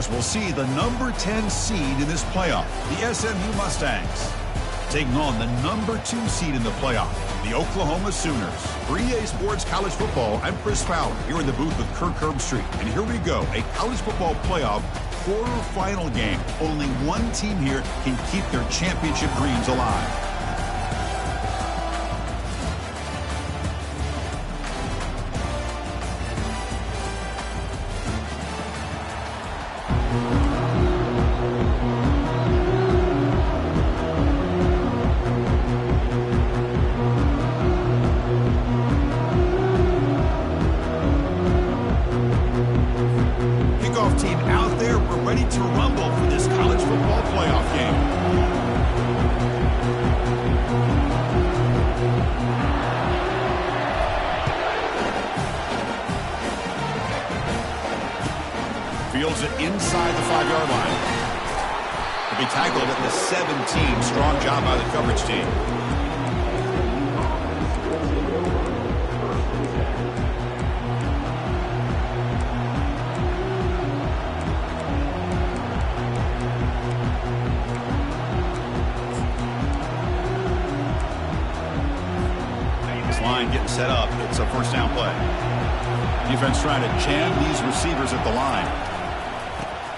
as we'll see the number 10 seed in this playoff, the SMU Mustangs, taking on the number 2 seed in the playoff, the Oklahoma Sooners. For EA Sports College Football, I'm Chris Fowler here in the booth with Kirk Herbstreit. And here we go, a college football playoff quarterfinal game. Only one team here can keep their championship dreams alive. Team out there, we're ready to rumble for this college football playoff game. Fields it inside the 5-yard line. He'll be tackled at the 17. Strong job by the coverage team. Line getting set up. It's a first down play. Defense trying to jam these receivers at the line.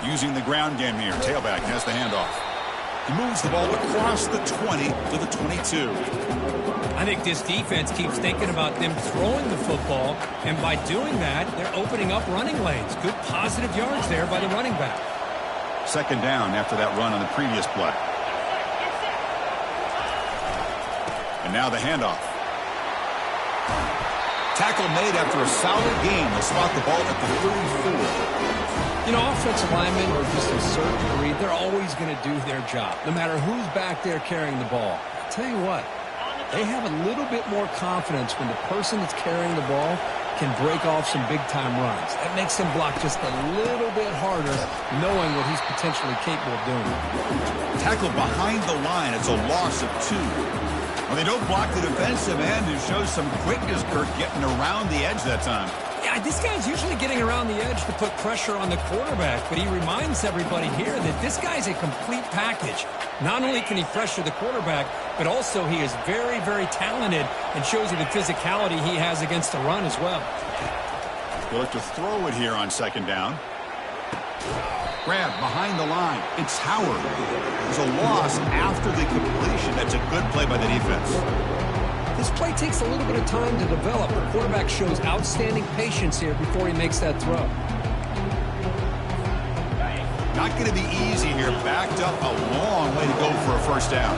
Using the ground game here. Tailback has the handoff. He moves the ball across the 20 to the 22. I think this defense keeps thinking about them throwing the football, and by doing that, they're opening up running lanes. Good positive yards there by the running back. Second down after that run on the previous play. And now the handoff. Tackle made after a solid gain. They'll spot the ball at the 34. You know, offensive linemen are just a certain breed. They're always going to do their job, no matter who's back there carrying the ball. I'll tell you what, they have a little bit more confidence when the person that's carrying the ball can break off some big-time runs. That makes them block just a little bit harder, knowing what he's potentially capable of doing. Tackled behind the line. It's a loss of 2. Well, they don't block the defensive end, who shows some quickness, Kirk, getting around the edge that time. Yeah, this guy's usually getting around the edge to put pressure on the quarterback, but he reminds everybody here that this guy's a complete package. Not only can he pressure the quarterback, but also he is very, very talented and shows you the physicality he has against the run as well. They'll look to throw it here on second down. Grab behind the line. It's Howard. There's a loss after the completion. That's a good play by the defense. This play takes a little bit of time to develop. The quarterback shows outstanding patience here before he makes that throw. Not going to be easy here. Backed up a long way to go for a first down.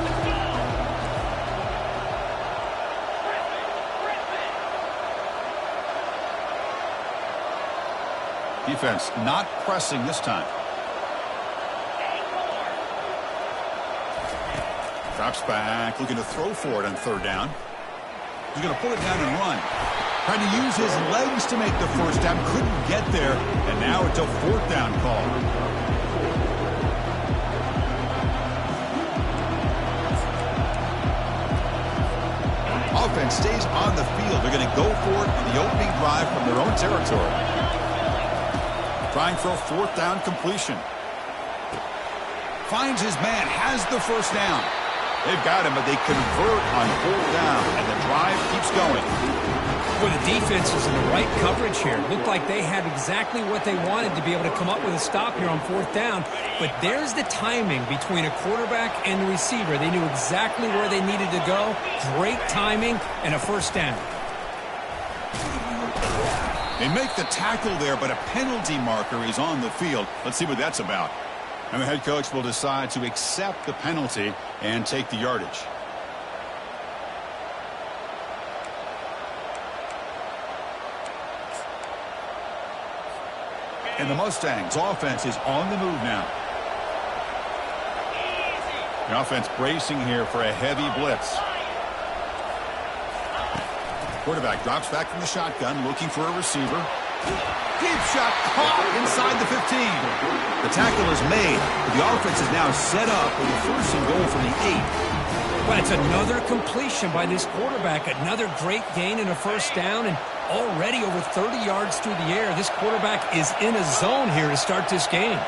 Defense not pressing this time. Drops back, looking to throw for it on third down. He's going to pull it down and run. Trying to use his legs to make the first down. Couldn't get there, and now it's a fourth down call. Offense stays on the field. They're going to go for it on the opening drive from their own territory. Trying for a fourth down completion. Finds his man, has the first down. They've got him, but they convert on fourth down, and the drive keeps going. Well, the defense is in the right coverage here. Looked like they had exactly what they wanted to be able to come up with a stop here on fourth down. But there's the timing between a quarterback and the receiver. They knew exactly where they needed to go. Great timing and a first down. They make the tackle there, but a penalty marker is on the field. Let's see what that's about. And the head coach will decide to accept the penalty and take the yardage. And the Mustangs' offense is on the move now. The offense bracing here for a heavy blitz. Quarterback drops back from the shotgun, looking for a receiver. Deep shot caught inside the 15. The tackle is made, but the offense is now set up with a first and goal from the 8. But it's another completion by this quarterback. Another great gain and a first down, and already over 30 yards through the air. This quarterback is in a zone here to start this game.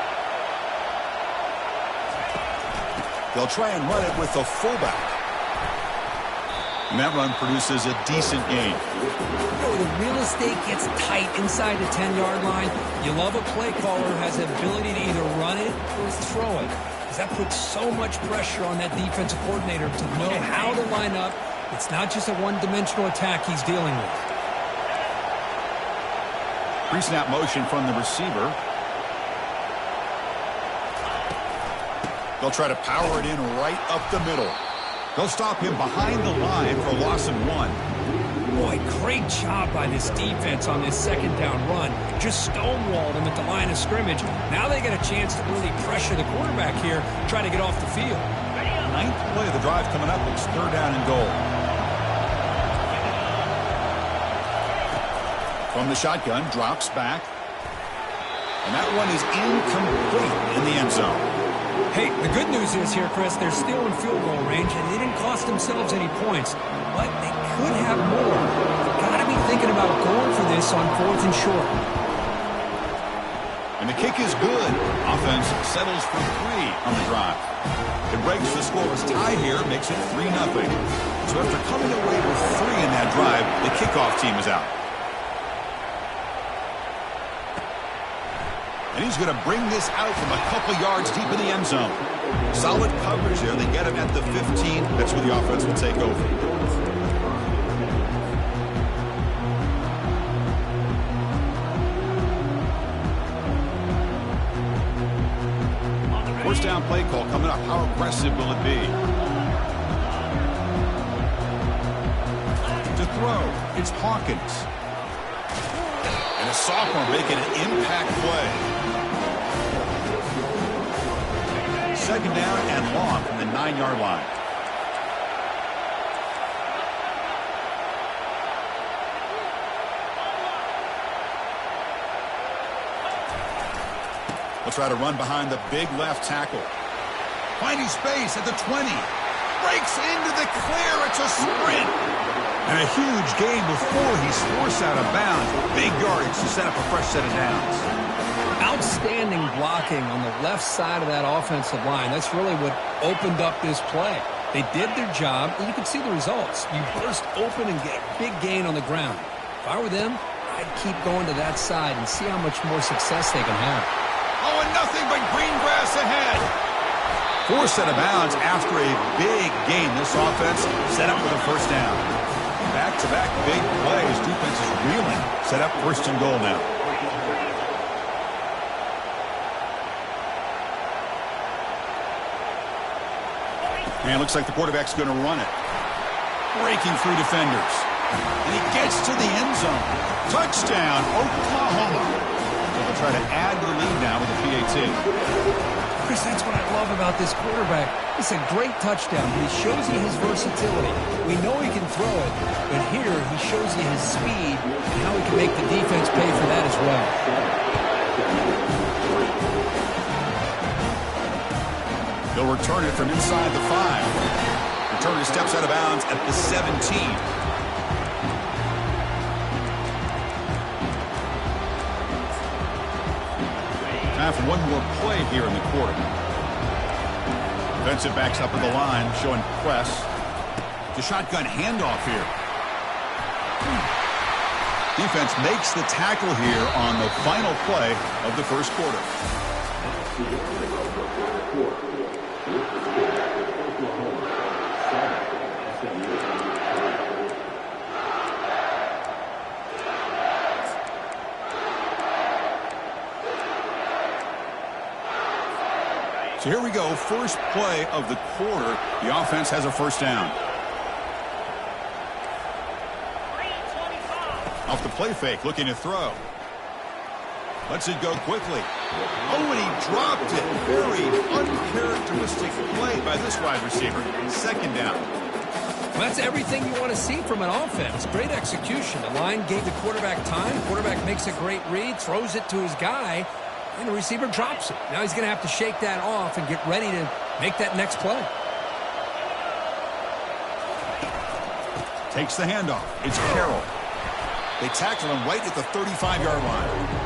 They'll try and run it with the fullback. And that run produces a decent gain. The real estate gets tight inside the 10-yard line. You love a play caller who has the ability to either run it or throw it. Because that puts so much pressure on that defensive coordinator to know how to line up. It's not just a one-dimensional attack he's dealing with. Pre-snap motion from the receiver. They'll try to power it in right up the middle. They'll stop him behind the line for a loss of 1. Boy, great job by this defense on this second down run. Just stonewalled him at the line of scrimmage. Now they get a chance to really pressure the quarterback here, try to get off the field. 9th play of the drive coming up. It's 3rd down and goal. From the shotgun, drops back. And that one is incomplete in the end zone. Hey, the good news is here, Chris, they're still in field goal range, and they didn't cost themselves any points. But they could have more. Got to be thinking about going for this on 4th and short. And the kick is good. Offense settles for 3 on the drive. It breaks the scoreless tie here, makes it 3-0. So after coming away with 3 in that drive, the kickoff team is out. And he's going to bring this out from a couple yards deep in the end zone. Solid coverage there. They get him at the 15. That's where the offense will take over. First down play call coming up. How aggressive will it be? To throw, it's Hawkins. And a sophomore making an impact play. 2nd down and long from the 9-yard line. We'll try to run behind the big left tackle. Finding space at the 20. Breaks into the clear. It's a sprint. And a huge gain before he's forced out of bounds. Big yardage to set up a fresh set of downs. Outstanding blocking on the left side of that offensive line. That's really what opened up this play. They did their job, and you can see the results. You burst open and get a big gain on the ground. If I were them, I'd keep going to that side and see how much more success they can have. Oh, and nothing but green grass ahead. Forced out of bounds after a big gain. This offense set up for the first down. Back-to-back big plays. Defense is reeling. Set up 1st and goal now. And looks like the quarterback's going to run it. Breaking through defenders. And he gets to the end zone. Touchdown, Oklahoma. So they'll try to add to the lead now with a PAT. Chris, that's what I love about this quarterback. It's a great touchdown. He shows you his versatility. We know he can throw it, but here he shows you his speed and how he can make the defense pay for that as well. They'll return it from inside the 5. Returner steps out of bounds at the 17. Time for one more play here in the quarter. Defensive backs up at the line, showing press. The shotgun handoff here. Defense makes the tackle here on the final play of the first quarter. So here we go, first play of the quarter. The offense has a first down. Off the play fake, looking to throw. Lets it go quickly. Oh, and he dropped it. Very uncharacteristic play by this wide receiver. 2nd down. Well, that's everything you want to see from an offense. Great execution. The line gave the quarterback time. Quarterback makes a great read, throws it to his guy, and the receiver drops it. Now he's going to have to shake that off and get ready to make that next play. Takes the handoff. It's Carroll. They tackle him right at the 35-yard line.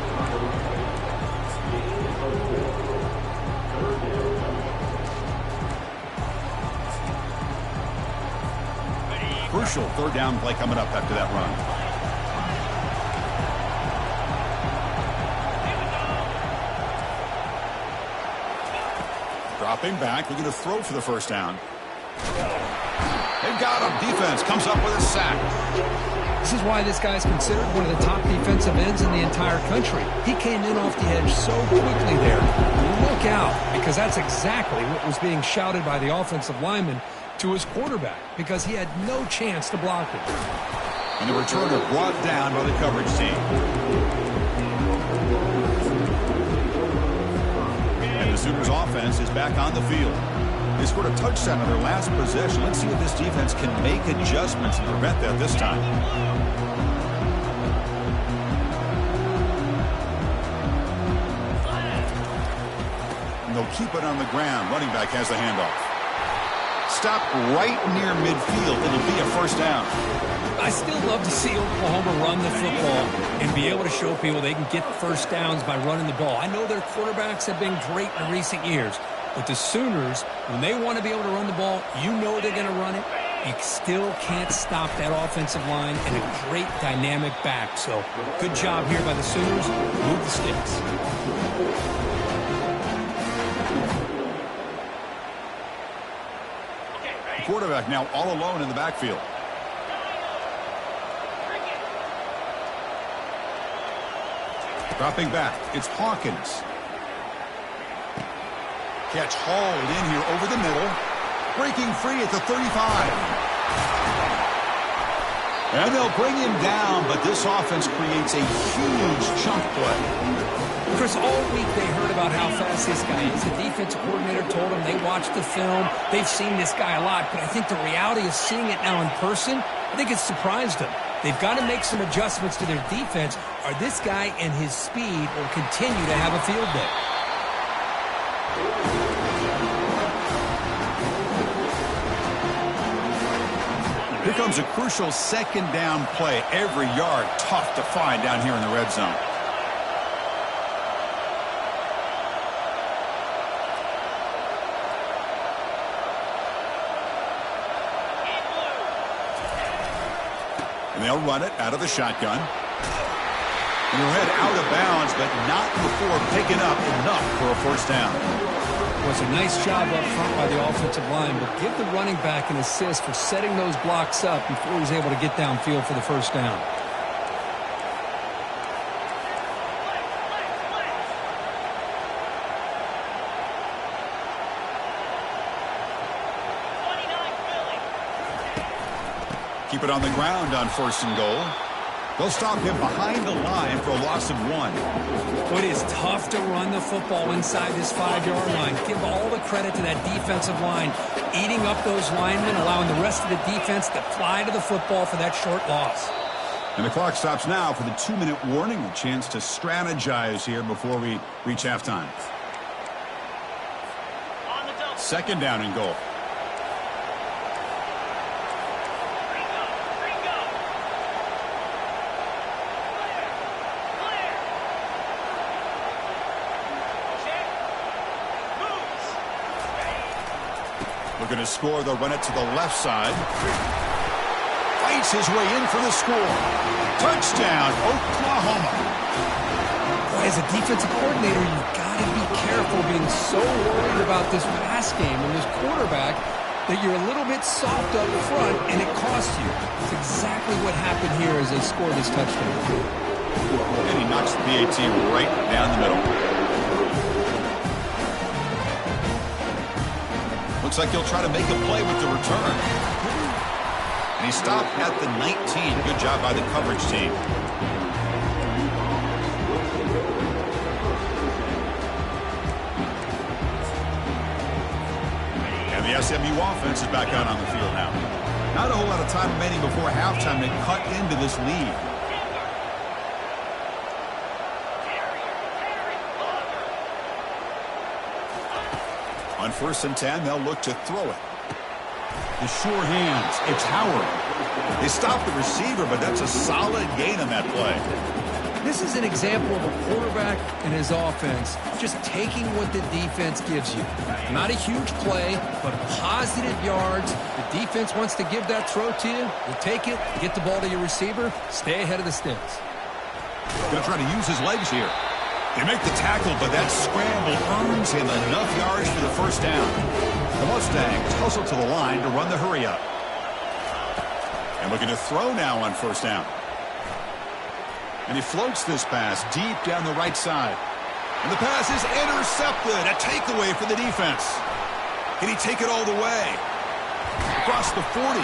crucial third down play coming up after that run. Dropping back, looking to throw for the first down. They've got him. Defense comes up with a sack. This is why this guy's considered one of the top defensive ends in the entire country. He came in off the edge so quickly there. Look out, because that's exactly what was being shouted by the offensive lineman to his quarterback, because he had no chance to block it. And the returner brought down by the coverage team. And the Sooners offense is back on the field. They scored a touchdown on their last possession. Let's see if this defense can make adjustments and prevent that this time. And they'll keep it on the ground. Running back has the handoff. Stop right near midfield. It'll be a first down. I still love to see Oklahoma run the football and be able to show people they can get first downs by running the ball. I know their quarterbacks have been great in recent years, but the Sooners, when they want to be able to run the ball, you know they're going to run it. You still can't stop that offensive line and a great dynamic back. So good job here by the Sooners. Move the sticks. Quarterback now all alone in the backfield. Dropping back, it's Hawkins. Catch hauled in here over the middle. Breaking free at the 35. And they'll bring him down, but this offense creates a huge chunk play. Chris, all week they heard about how fast this guy is. The defensive coordinator told them they watched the film. They've seen this guy a lot, but I think the reality of seeing it now in person, I think it's surprised them. They've got to make some adjustments to their defense, or this guy and his speed will continue to have a field day. Here comes a crucial second down play. Every yard tough to find down here in the red zone. And they'll run it out of the shotgun. And he'll head out of bounds, but not before picking up enough for a first down. Well, it's a nice job up front by the offensive line, but give the running back an assist for setting those blocks up before he's able to get downfield for the first down. Keep it on the ground on first and goal. They'll stop him behind the line for a loss of 1. It is tough to run the football inside this 5-yard line. Give all the credit to that defensive line, eating up those linemen, allowing the rest of the defense to fly to the football for that short loss. And the clock stops now for the 2-minute warning. A chance to strategize here before we reach halftime. Second down and goal. Looking to score, they'll run it to the left side. Fights his way in for the score. Touchdown, Oklahoma. As a defensive coordinator, you've got to be careful being so worried about this pass game and this quarterback that you're a little bit soft up front and it costs you. It's exactly what happened here as they scored this touchdown. And he knocks the PAT right down the middle. Looks like he'll try to make a play with the return. And he stopped at the 19. Good job by the coverage team. And the SMU offense is back out on the field now. Not a whole lot of time remaining before halftime to cut into this lead. On first and 10, they'll look to throw it. The sure hands. It's Howard. They stop the receiver, but that's a solid gain on that play. This is an example of a quarterback and his offense just taking what the defense gives you. Not a huge play, but positive yards. The defense wants to give that throw to you. You take it, get the ball to your receiver, stay ahead of the sticks. Going to try to use his legs here. They make the tackle, but that scramble earns him enough yards for the first down. The Mustangs hustle to the line to run the hurry up. And looking to throw now on first down. And he floats this pass deep down the right side. And the pass is intercepted. A takeaway for the defense. Can he take it all the way? Across the 40.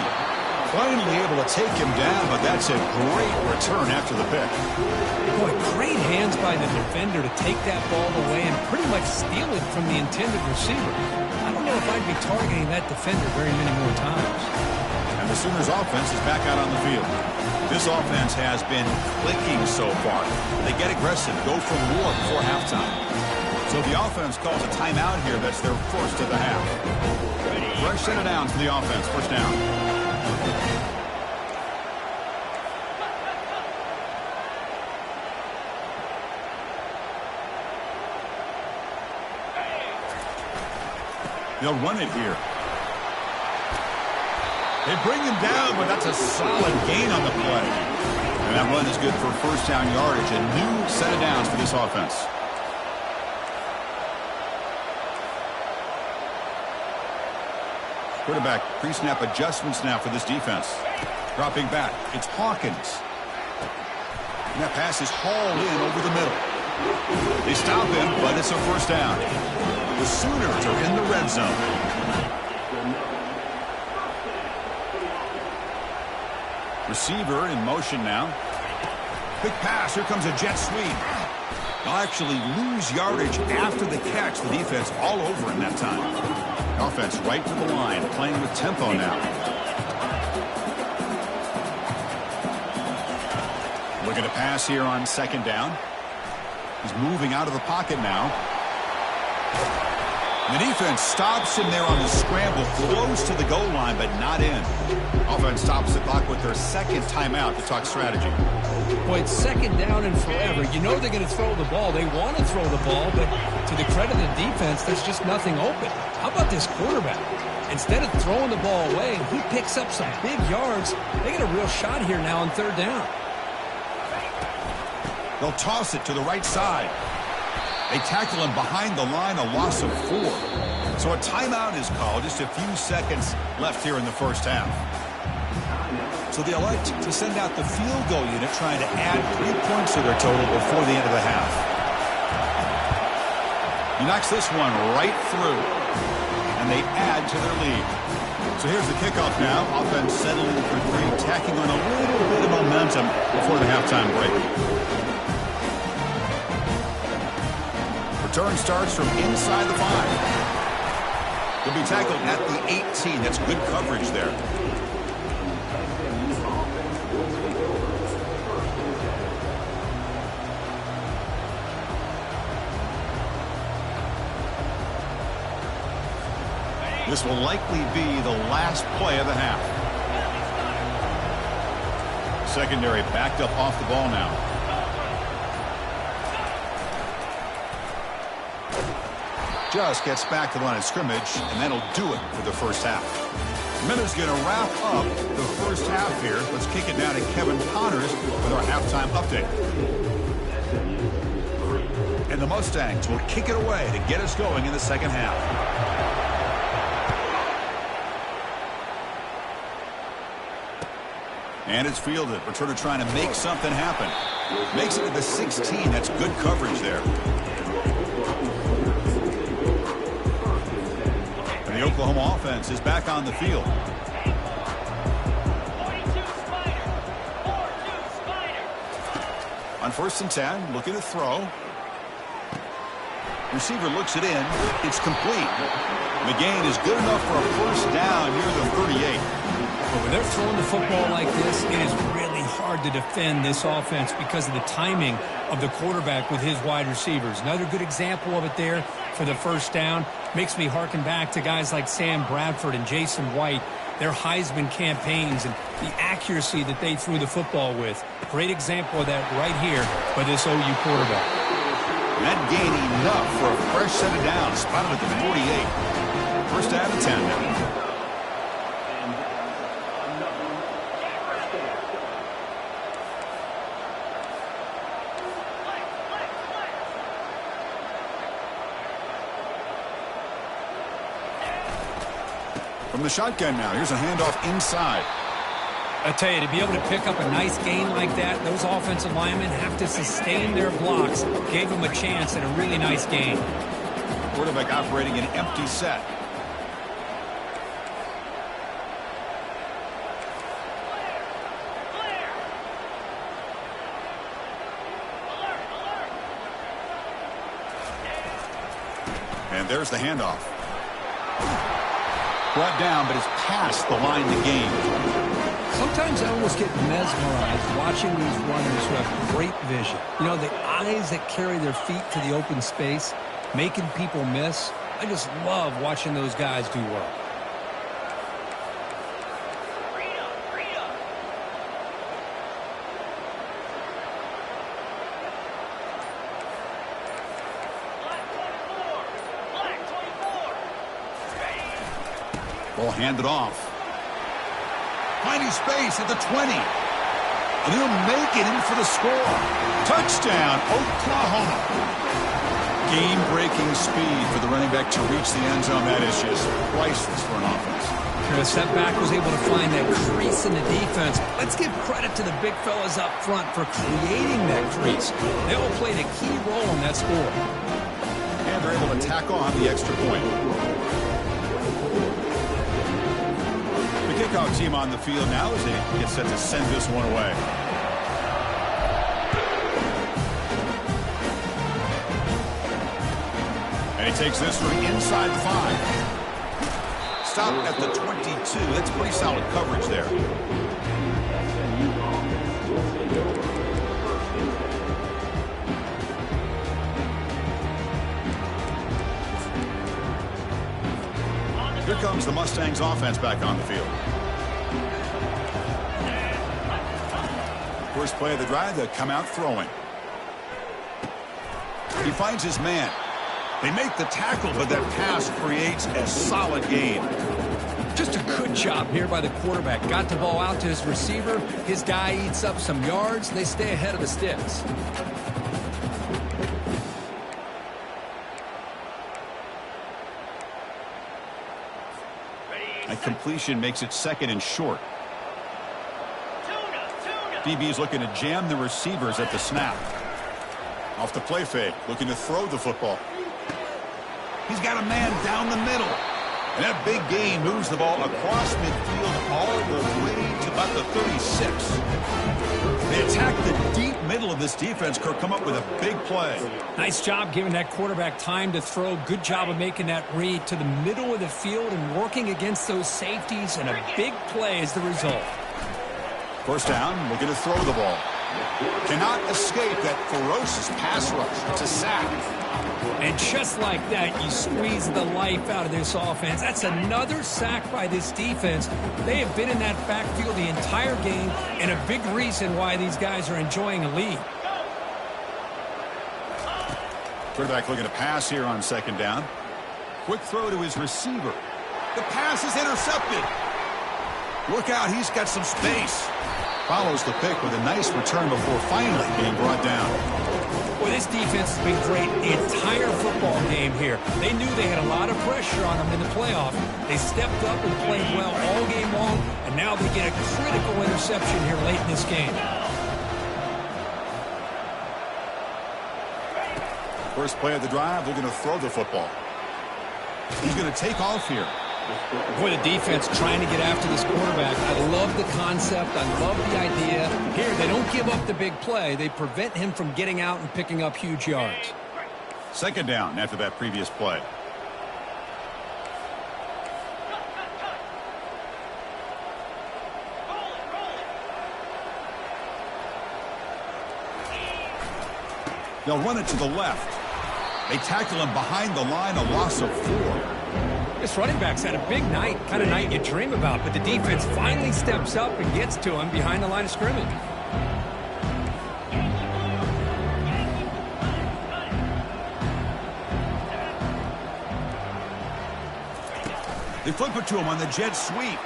Finally able to take him down, but that's a great return after the pick. Boy, great hands by the defender to take that ball away and pretty much steal it from the intended receiver. I don't know if I'd be targeting that defender very many more times. And the Sooners offense is back out on the field. This offense has been clicking so far. They get aggressive, go for more before halftime. So the offense calls a timeout here. That's their first of the half. Fresh set of downs for the offense. First down. They'll run it here. They bring him down, but that's a solid gain on the play. And that run is good for first down yardage. A new set of downs for this offense. Quarterback pre-snap adjustments now for this defense. Dropping back. It's Hawkins. And that pass is hauled in over the middle. They stop him, but it's a first down. The Sooners are in the red zone. Receiver in motion now. Big pass. Here comes a jet sweep. They'll actually lose yardage after the catch. The defense all over in that time. Offense right to the line, playing with tempo now. Looking to pass here on second down. He's moving out of the pocket now. The defense stops him there on the scramble, close to the goal line, but not in. Offense stops the clock with their second timeout to talk strategy. Boy, it's second down and forever. You know they're going to throw the ball. They want to throw the ball, but to the credit of the defense, there's just nothing open. How about this quarterback? Instead of throwing the ball away, he picks up some big yards. They get a real shot here now on third down. They'll toss it to the right side. They tackle him behind the line, a loss of 4. So a timeout is called. Just a few seconds left here in the first half. So they elect to send out the field goal unit, trying to add 3 points to their total before the end of the half. He knocks this one right through, and they add to their lead. So here's the kickoff now. Offense settling for 3, tacking on a little bit of momentum before the halftime break. Return starts from inside the 5. He'll be tackled at the 18. That's good coverage there. This will likely be the last play of the half. Secondary backed up off the ball now. Just gets back to the line of scrimmage, and that'll do it for the first half. Minutes going to wrap up the first half here. Let's kick it down to Kevin Connors with our halftime update. And the Mustangs will kick it away to get us going in the second half. And it's fielded. Returner trying to make something happen. Makes it to the 16. That's good coverage there. The Oklahoma offense is back on the field. On first and 10, looking to throw. Receiver looks it in. It's complete. The gain is good enough for a first down near the 38. But when they're throwing the football like this, it is really hard to defend this offense because of the timing of the quarterback with his wide receivers. Another good example of it there for the first down. Makes me harken back to guys like Sam Bradford and Jason White their Heisman campaigns and the accuracy that they threw the football with. Great example of that right here by this OU quarterback. That gain enough for a fresh set of downs, spotted at the 48. First down and 10 now. From the shotgun now, here's a handoff inside. I tell you, to be able to pick up a nice gain like that, those offensive linemen have to sustain their blocks. Gave them a chance at a really nice gain. Quarterback operating an empty set. And there's the handoff. Brought down, but it's past the line to gain. Sometimes I almost get mesmerized watching these runners who have great vision. You know, the eyes that carry their feet to the open space, making people miss. I just love watching those guys do well. Ball handed off. Finding space at the 20. And they'll make it in for the score. Touchdown, Oklahoma. Game-breaking speed for the running back to reach the end zone. That is just priceless for an offense. Chris, that back was able to find that crease in the defense. Let's give credit to the big fellas up front for creating that crease. They all played a key role in that score. And they're able to tack on the extra point. Kickoff team on the field now as they get set to send this one away. And he takes this one inside the 5. Stop at the 22. That's pretty solid coverage there. Here comes the Mustangs offense back on the field. First play of the drive, they come out throwing. He finds his man. They make the tackle, but that pass creates a solid gain. Just a good job here by the quarterback. Got the ball out to his receiver. His guy eats up some yards. They stay ahead of the sticks. A completion makes it second and short. DB's looking to jam the receivers at the snap. Off the play fake, looking to throw the football. He's got a man down the middle. And that big gain moves the ball across midfield all the way to about the 36. They attack the deep middle of this defense. Kirk come up with a big play. Nice job giving that quarterback time to throw. Good job of making that read to the middle of the field and working against those safeties, and a big play is the result. First down, looking to throw the ball. Cannot escape that ferocious pass rush to sack. And just like that, you squeeze the life out of this offense. That's another sack by this defense. They have been in that backfield the entire game, and a big reason why these guys are enjoying a lead. Quarterback looking to pass here on second down. Quick throw to his receiver. The pass is intercepted. Look out, he's got some space. Follows the pick with a nice return before finally being brought down. Boy, this defense has been great the entire football game here. They knew they had a lot of pressure on them in the playoff. They stepped up and played well all game long, and now they get a critical interception here late in this game. First play of the drive, looking to throw the football. He's going to take off here. Boy, the defense trying to get after this quarterback. I love the concept. I love the idea. Here, they don't give up the big play. They prevent him from getting out and picking up huge yards. Second down after that previous play. They'll run it to the left. They tackle him behind the line, a loss of 4. This running back's had a big night, kind of night you dream about, but the defense finally steps up and gets to him behind the line of scrimmage. They flip it to him on the jet sweep.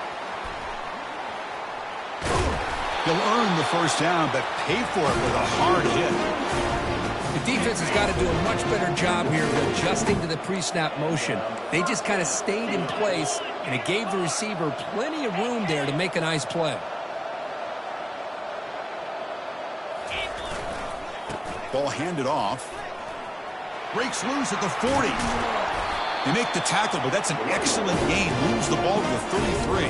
He'll earn the first down, but pay for it with a hard hit. The defense has got to do a much better job here of adjusting to the pre-snap motion. They just kind of stayed in place, and it gave the receiver plenty of room there to make a nice play. Ball handed off. Breaks loose at the 40. They make the tackle, but that's an excellent gain. Moves the ball to the 33.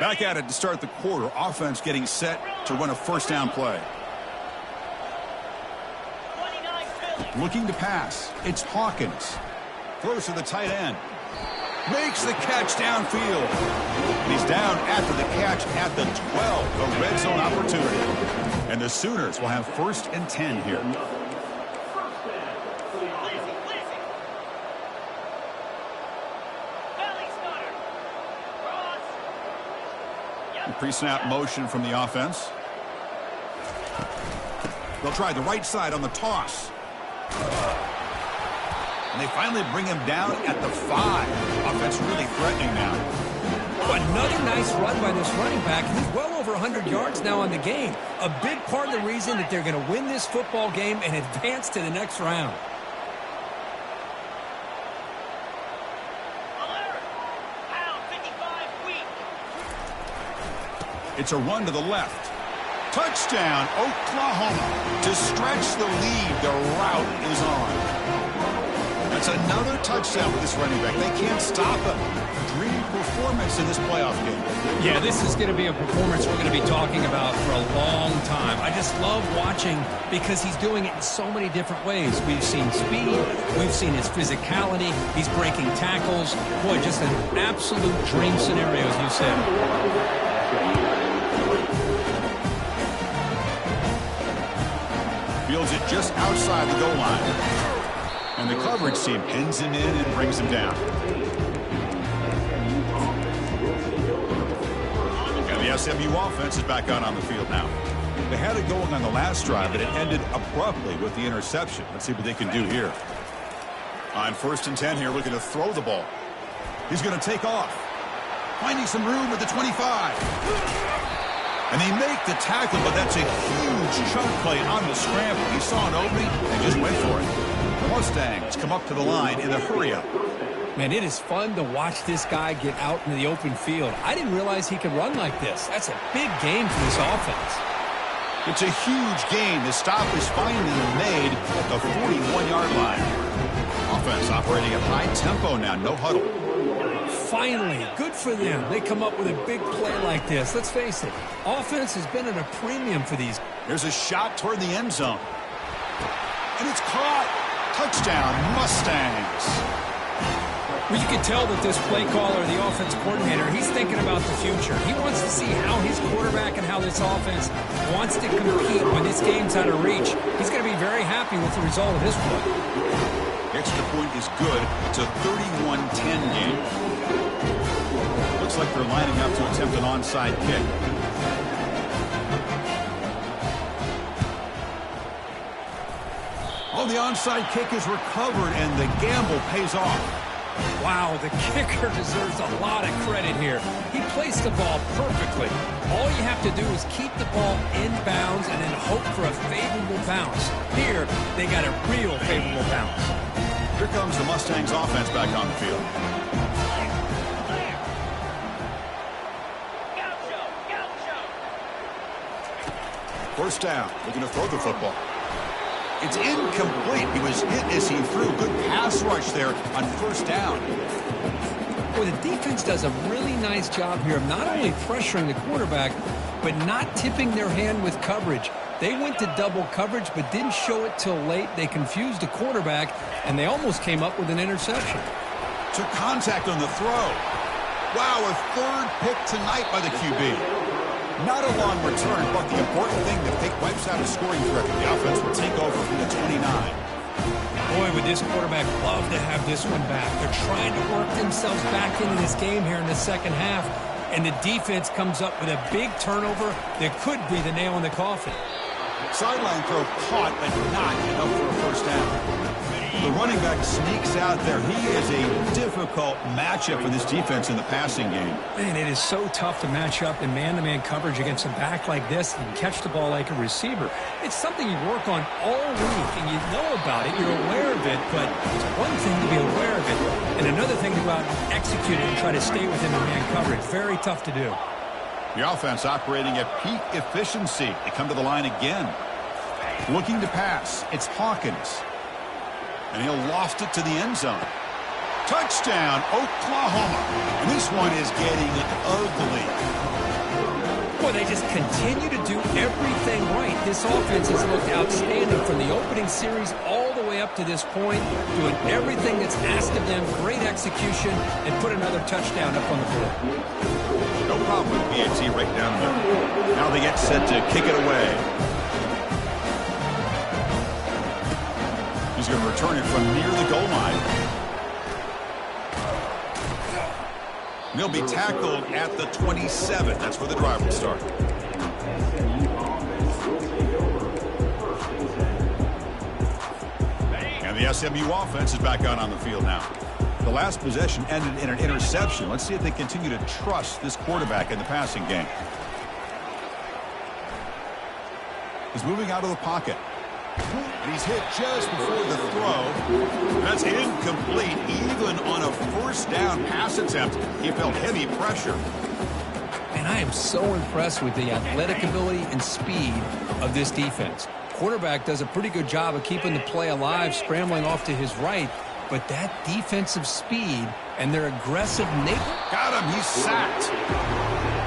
Back at it to start the quarter. Offense getting set to run a first down play. Looking to pass. It's Hawkins. Throws to the tight end. Makes the catch downfield. And he's down after the catch at the 12. A red zone opportunity. And the Sooners will have 1st and 10 here. Pre-snap motion from the offense. They'll try the right side on the toss. And they finally bring him down at the 5. Offense really threatening now. Another nice run by this running back. He's well over 100 yards now on the game. A big part of the reason that they're going to win this football game and advance to the next round. It's a run to the left. Touchdown, Oklahoma. To stretch the lead, the route is on. That's another touchdown for this running back. They can't stop him. Dream performance in this playoff game. Yeah, this is going to be a performance we're going to be talking about for a long time. I just love watching because he's doing it in so many different ways. We've seen speed. We've seen his physicality. He's breaking tackles. Boy, just an absolute dream scenario, as you said. Fields it just outside the goal line. And the coverage team pins him in and brings him down. And the SMU offense is back out on the field now. They had it going on the last drive, but it ended abruptly with the interception. Let's see what they can do here. On 1st and 10 here, looking to throw the ball. He's going to take off. Finding some room at the 25. And they make the tackle, but that's a huge chunk play on the scramble. He saw an opening and just went for it. The Mustangs come up to the line in a hurry-up. Man, it is fun to watch this guy get out into the open field. I didn't realize he could run like this. That's a big game for this offense. It's a huge gain. The stop is finally made at the 41-yard line. Offense operating at high tempo now, no huddle. Finally, good for them. They come up with a big play like this. Let's face it, offense has been at a premium for these. There's a shot toward the end zone. And it's caught. Touchdown, Mustangs. Well, you can tell that this play caller, the offense coordinator, he's thinking about the future. He wants to see how his quarterback and how this offense wants to compete when this game's out of reach. He's going to be very happy with the result of this play. Extra point is good. It's a 31-10 game. Looks like they're lining up to attempt an onside kick. Oh, the onside kick is recovered, and the gamble pays off. Wow, the kicker deserves a lot of credit here. He placed the ball perfectly. All you have to do is keep the ball in bounds and then hope for a favorable bounce. Here, they got a real favorable bounce. Here comes the Mustangs offense back on the field. First down, looking to throw the football. It's incomplete. He was hit as he threw. Good pass rush there on first down. Well, the defense does a really nice job here of not only pressuring the quarterback, but not tipping their hand with coverage. They went to double coverage, but didn't show it till late. They confused the quarterback, and they almost came up with an interception. Took contact on the throw. Wow, a third pick tonight by the QB. Not a long return, but the important thing, the pick wipes out a scoring threat. The offense will take over from the 29. Boy, would this quarterback love to have this one back. They're trying to work themselves back into this game here in the second half, and the defense comes up with a big turnover that could be the nail in the coffin. Sideline throw caught, but not enough for a first down. The running back sneaks out there. He is a difficult matchup for this defense in the passing game. Man, it is so tough to match up in man-to-man coverage against a back like this and catch the ball like a receiver. It's something you work on all week, and you know about it. You're aware of it, but it's one thing to be aware of it, and another thing to go out and execute it and try to stay within the man coverage. Very tough to do. The offense operating at peak efficiency. They come to the line again. Looking to pass. It's Hawkins. And he'll loft it to the end zone. Touchdown, Oklahoma. And this one is getting ugly. Boy, they just continue to do everything right. This offense has looked outstanding from the opening series all the way up to this point, doing everything that's asked of them, great execution, and put another touchdown up on the board. No problem with PAT right down there. Now they get set to kick it away. He's going to return it from near the goal line. And he'll be tackled at the 27. That's where the drive will start. And the SMU offense is back out on the field now. The last possession ended in an interception. Let's see if they continue to trust this quarterback in the passing game. He's moving out of the pocket. And he's hit just before the throw. That's incomplete. Even on a first down pass attempt, he felt heavy pressure. And I am so impressed with the athletic ability and speed of this defense. Quarterback does a pretty good job of keeping the play alive, scrambling off to his right. But that defensive speed and their aggressive nature. Got him. He's sacked.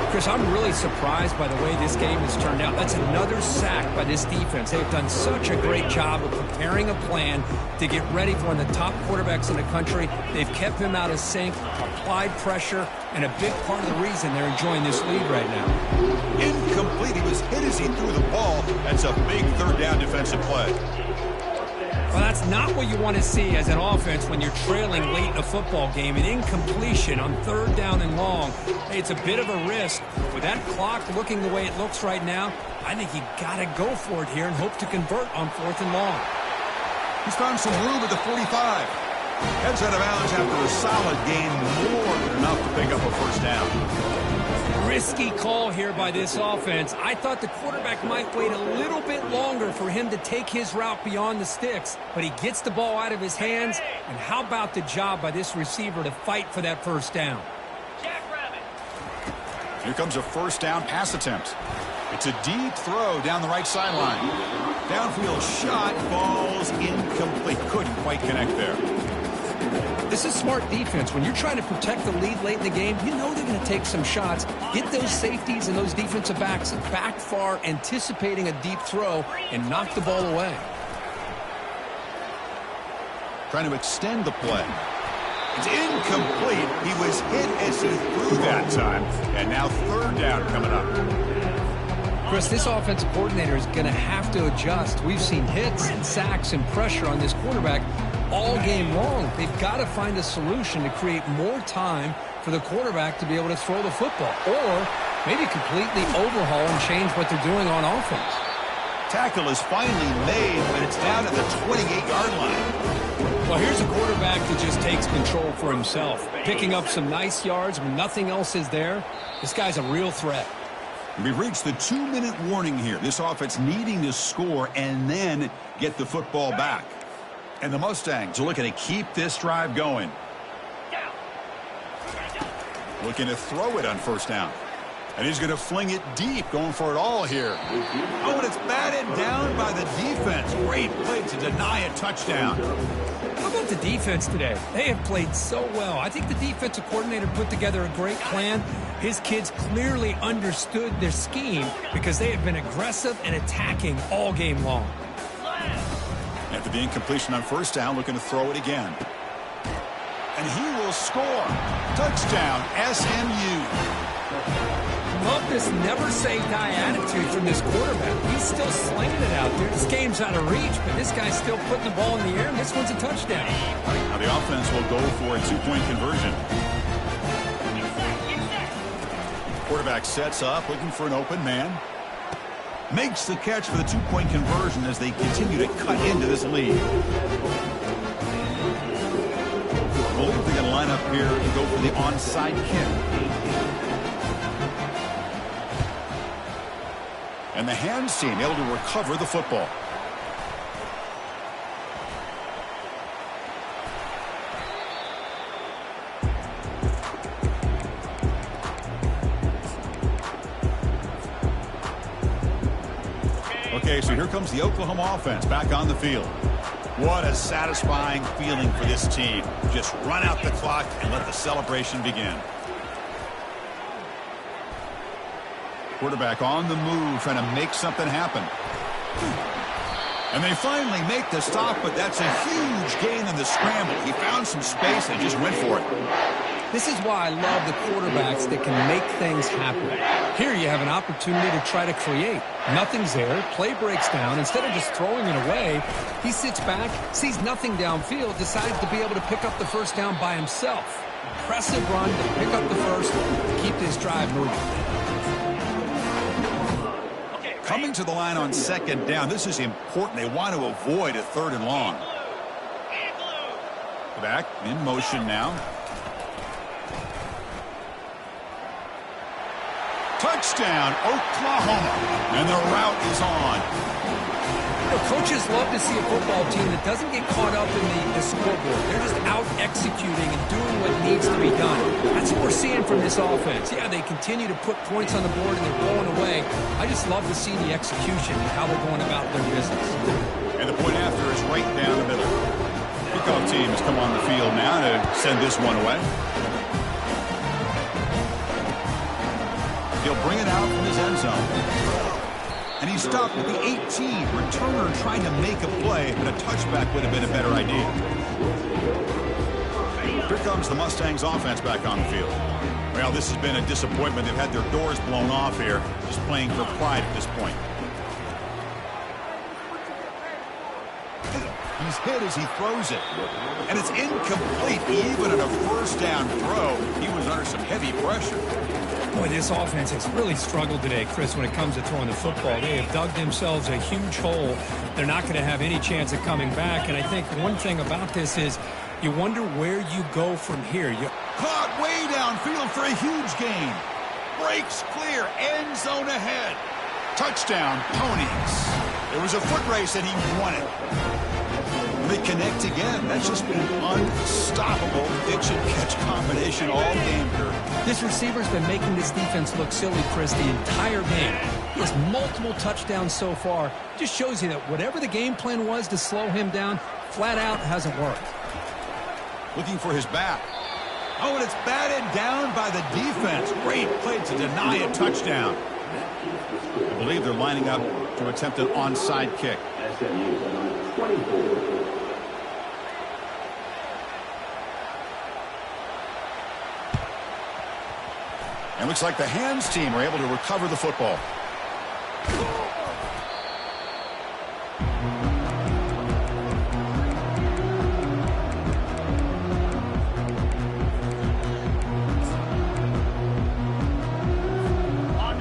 Chris, I'm really surprised by the way this game has turned out. That's another sack by this defense. They've done such a great job of preparing a plan to get ready for one of the top quarterbacks in the country. They've kept him out of sync, applied pressure, and a big part of the reason they're enjoying this lead right now. Incomplete. He was hit as he threw the ball. That's a big third down defensive play. Well, that's not what you want to see as an offense when you're trailing late in a football game. An incompletion on third down and long. It's a bit of a risk. With that clock looking the way it looks right now, I think you got to go for it here and hope to convert on fourth and long. He's found some room at the 45. Heads out of bounds after a solid gain, more than enough to pick up a first down. Risky call here by this offense. I thought the quarterback might wait a little bit longer for him to take his route beyond the sticks, but he gets the ball out of his hands, and how about the job by this receiver to fight for that first down? Here comes a first down pass attempt. It's a deep throw down the right sideline. Downfield shot, falls incomplete. Couldn't quite connect there. This is smart defense. When you're trying to protect the lead late in the game, you know they're going to take some shots. Get those safeties and those defensive backs back far, anticipating a deep throw, and knock the ball away. Trying to extend the play. It's incomplete. He was hit as he threw that time. And now third down coming up. Chris, this offensive coordinator is going to have to adjust. We've seen hits and sacks and pressure on this quarterback all game long. They've got to find a solution to create more time for the quarterback to be able to throw the football, or maybe completely overhaul and change what they're doing on offense. Tackle is finally made, but it's down at the 28-yard line. Well, here's a quarterback that just takes control for himself, picking up some nice yards when nothing else is there. This guy's a real threat. We've reached the 2-minute warning here. This offense needing to score and then get the football back. And the Mustangs are looking to keep this drive going. Looking to throw it on first down. And he's going to fling it deep, going for it all here. Oh, and it's batted down by the defense. Great play to deny a touchdown. How about the defense today? They have played so well. I think the defensive coordinator put together a great plan. His kids clearly understood their scheme because they have been aggressive and attacking all game long. After the incompletion on first down, looking to throw it again. And he will score. Touchdown, SMU. Love this never-say-die attitude from this quarterback. He's still slinging it out there. This game's out of reach, but this guy's still putting the ball in the air, and this one's a touchdown. Now the offense will go for a two-point conversion. Quarterback sets up, looking for an open man. Makes the catch for the two-point conversion as they continue to cut into this lead. I believe they're going to line up here and go for the onside kick. And the hands team able to recover the football. Okay, so here comes the Oklahoma offense back on the field. What a satisfying feeling for this team. Just run out the clock and let the celebration begin. Quarterback on the move, trying to make something happen. And they finally make the stop, but that's a huge gain in the scramble. He found some space and just went for it. This is why I love the quarterbacks that can make things happen. Here you have an opportunity to try to create. Nothing's there. Play breaks down. Instead of just throwing it away, he sits back, sees nothing downfield, decides to be able to pick up the first down by himself. Impressive run to pick up the first, keep this drive moving. Coming to the line on second down, this is important. They want to avoid a third and long. Back in motion now. Touchdown, Oklahoma. And the route is on. You know, coaches love to see a football team that doesn't get caught up in the scoreboard. They're just out executing and doing what needs to be done. That's what we're seeing from this offense. Yeah, they continue to put points on the board and they're blowing away. I just love to see the execution and how they're going about their business. And the point after is right down the middle. Kickoff team has come on the field now to send this one away. He'll bring it out from his end zone. And he stopped at the 18. Returner trying to make a play, but a touchback would have been a better idea. Here comes the Mustangs offense back on the field. Well, this has been a disappointment. They've had their doors blown off here, just playing for pride at this point. He's hit as he throws it. And it's incomplete. Even on a first down throw, he was under some heavy pressure. Boy, this offense has really struggled today, Chris, when it comes to throwing the football. They have dug themselves a huge hole. They're not going to have any chance of coming back. And I think one thing about this is you wonder where you go from here. Caught way downfield for a huge gain. Breaks clear. End zone ahead. Touchdown, Ponies. It was a foot race and he won it. They connect again. That's just been an unstoppable pitch-and-catch combination all game here. This receiver's been making this defense look silly, Chris, the entire game. He has multiple touchdowns so far. Just shows you that whatever the game plan was to slow him down, flat out hasn't worked. Looking for his back. Oh, and it's batted down by the defense. Great play to deny a touchdown. I believe they're lining up to attempt an onside kick. And looks like the hands team are able to recover the football.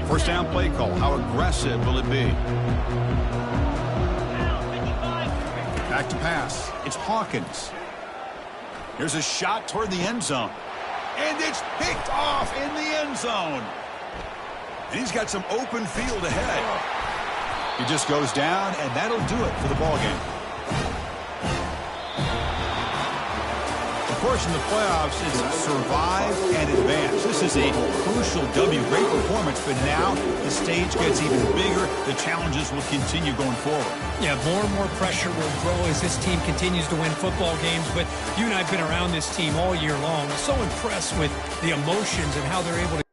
First down play call. How aggressive will it be? Back to pass. It's Hawkins. Here's a shot toward the end zone. And it's picked off in the end zone. And he's got some open field ahead. He just goes down, and that'll do it for the ball game. Of course, in the playoffs, it's survive and advance. This is a crucial W. Great performance, but now the stage gets even bigger. The challenges will continue going forward. Yeah, more and more pressure will grow as this team continues to win football games. But you and I have been around this team all year long. So impressed with the emotions and how they're able to